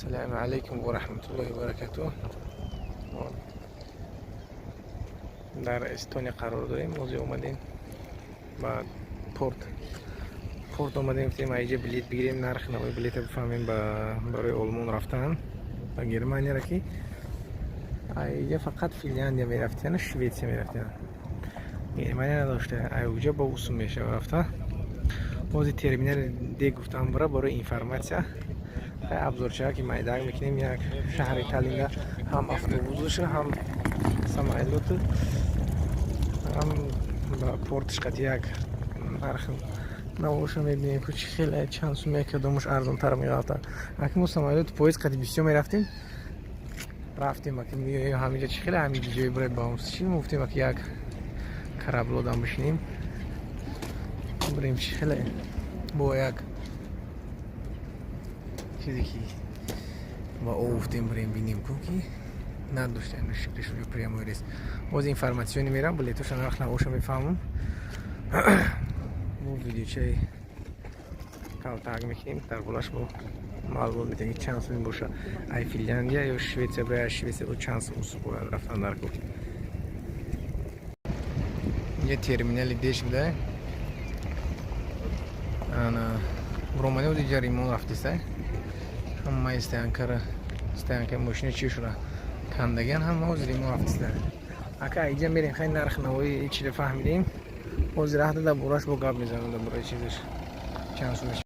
السلام عليكم ورحمة الله وبركاته. در استونیا قرار داریم. موزی اومدیم با پورت اومدیم گفتیم اینجا بلیت بگیریم، نرخ نوی بلیت بفهمیم برای آلمان رفتن با گرمانیا را که اینجا فقط فنلاندیا میرفتن، شویتسیا میرفتن، گرمانیا نداشته. اینجا با وسوم میشه رفته. موزی ترمینال دی گفتم برای اینفورماسیا ابزارچه که مایداگ میکنیم. یک شهر تالین هم اتوبوسش هم سمایلوت هم با پورتش قد یک نرخ نوش میبینیم که خیلی چند سومه که دومش ارزان تر میاد. اکنون سمایلوت پویز قد 20 میرفتیم اکنون همینجا خیلی همینجا جای برای با همسشیم مفتیم که یک کرابلود هم بشینیم بریم خیلی با یک چیزی که با اوفتیم بریم بینیم کوکی نداشته این شکلش رو پریمو ریس باز اینفورماسیونی میرم بلیتوش نرخ نوشو میفهمم. bu ویدیو چه کالتاگ میکنیم در بلاش با معلومات میدیم که چند سوم باشه ای فنلاندیا یا شویتسیا. برای شویتسیا و چند سوم باید رفتن در کوکی. یه ترمینال دیش میده انا رومانی و دیگر ریمون رفتیسته هم استانکر ماشین چی شده کندگان هم موز ریمون رفتیسته. اکا اینجا میریم خیلی نرخ نوی چی رو فهمیدیم موز راه داده براش با گاب میزنم در برای چیزش چند سومش.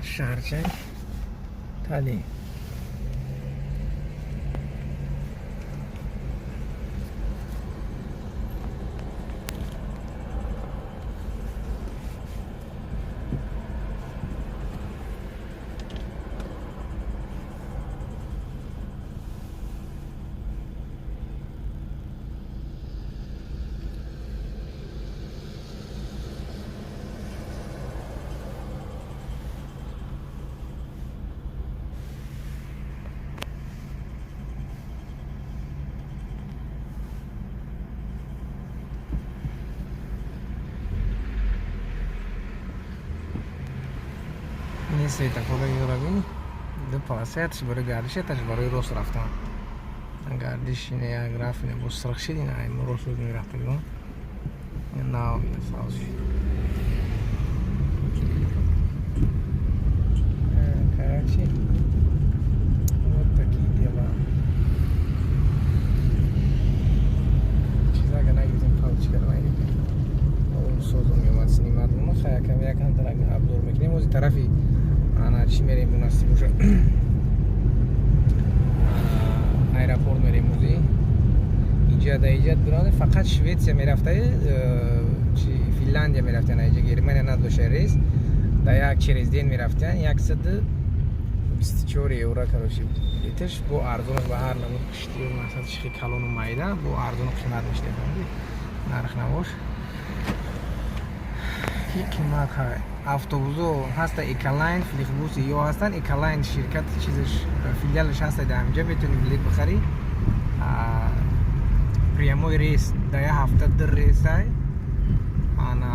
شهرچه تالین نیستی تفاوتی رو ببینی دو پاسه‌اش برای گردشش برای روز رفتن گردش اینه یک رفت اینه بس سرخ شدی نه این روز رو میرفت بیرون نه سازی کراچی تاکیدی با چیزا که نگیریم پاوچ کردیم اون سوزون میومد سینما رو خیلی کمی یک هم ترک ابزار میکنیم از طرفی آنا چی میریم مناسب باشه ایرپورت میریم موزی اینجا برای فقط شویتسیا میرفته چی فنلاندیا میرفتن اینجا گرمانیا نداشته ریس در یک چریز دین میرفتن 124 یورو کروشی بیتش با ارزون با هر نمود کشتی و مثلا شخی کلون و مایده با ارزون قیمت میشته نرخ نباش یکی ما خواهی автобусу ҳаста Эколайн, флихбус ё ҳастан. Эколайн ширкат чизаш филиалаш ҳаста дар ҳамҷа метавонӣ билет бихарӣ. прямой рейс дар як ҳафта 2 рейсай. ана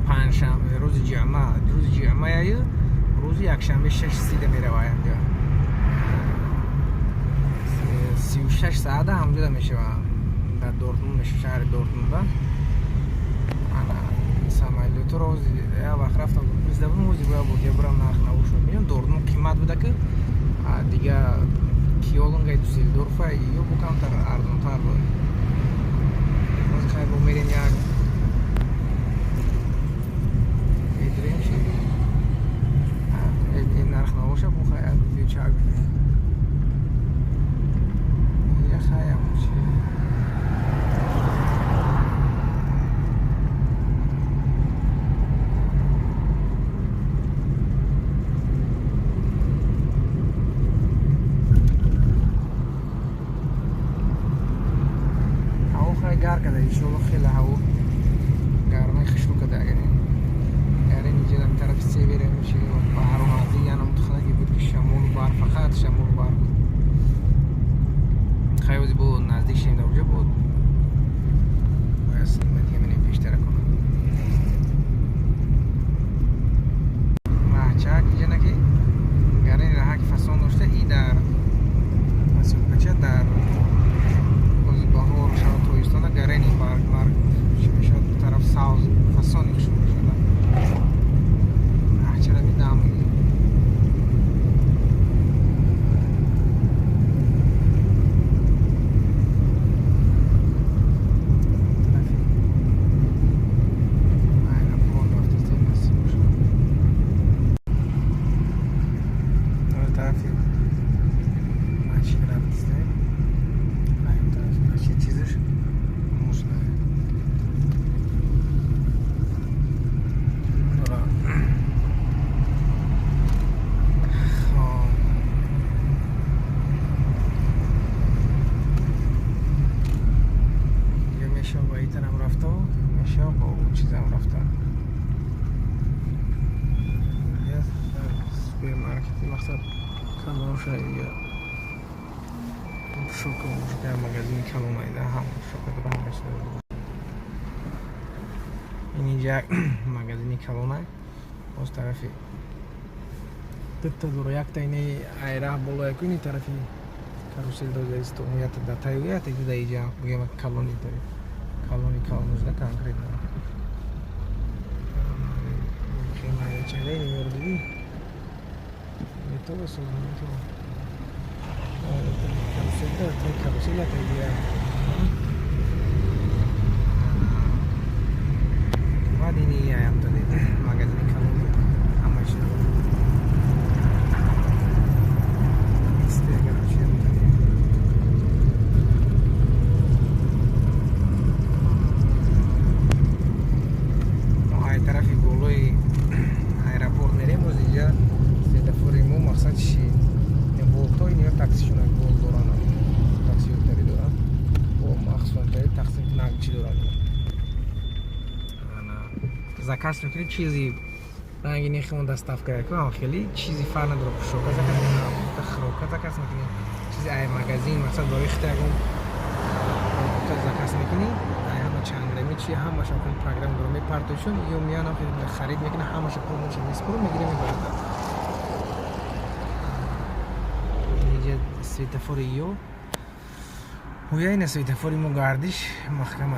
панҷшанбе рӯзи ҷумъааю рӯзи якшанбе 6:30 мерава ҳамҷа 36 саата ҳамҷода мешава дар Дортмунд мешава шаҳри Дортмунда. самолет роз я вақт рафтам издавам мози буд я бурам нарх навуш мебинам Дортмунд қимат буда ки дига Кёлнга Дюссельдорфа ё бу камтар арзонтар буд. моз хай бо мерем як эдрем ши ин нарх навуша бу хай фьючар я хаям чи گار کرده ایشون خیلی هوا گرمه خشک کرده اگر یعنی اینجا در طرف سیبری میشه و بحر و مادی یعنی متخلقی بود که شمول بار فقط شمول بار بود خیلی بود نزدیک شیم اونجا بود و اصلا مدیه منیم پیشتر کنم محچه اینجا نکی گرین راه که فسان داشته ای در مسیح بچه در بازی بهار شد تویستان گرینی پارک مارک شد طرف ساوز فسانی کشون شده محچه را میدم مقصد کلون شاید شوکه در مغازه کلون ایده هم شوکه در همش این اینجا مغازه کلونه از طرفی دو یک تا اینه ایرا بالا یکی طرفی کاروسل دوزه است و میاد داتایی یا تیجی دایجا بگیم کلونی داری کلونی کلونش نه کانکریت نه خیلی چهره نیوردی todo eso carrusel idea vadini ayam tadi magazin kamu amash istega rachim tadi ay tarafi boloi aeroport neremos ya فريمو مقصد شي بولتوي نيو تاكسي شنو بول دوران تاكسي تري دوران و مخصوصا تري تاكسي ناقشي دوران انا заказ میکنی چیزی رنگی نخون доставка کنم خیلی چیزی فرق نداره شوکه заказ میکنی چیزی ای مغازین مثلا برای اختیارم заказ میکنی همه چند رمی چی همه شامل پروگرام رو میپارتوشون یا میانم خرید میکنه همه شو پروموشن میسپرم میگیره میبره سویتفوری یو و یا این سویتفوری مو گردش محکمه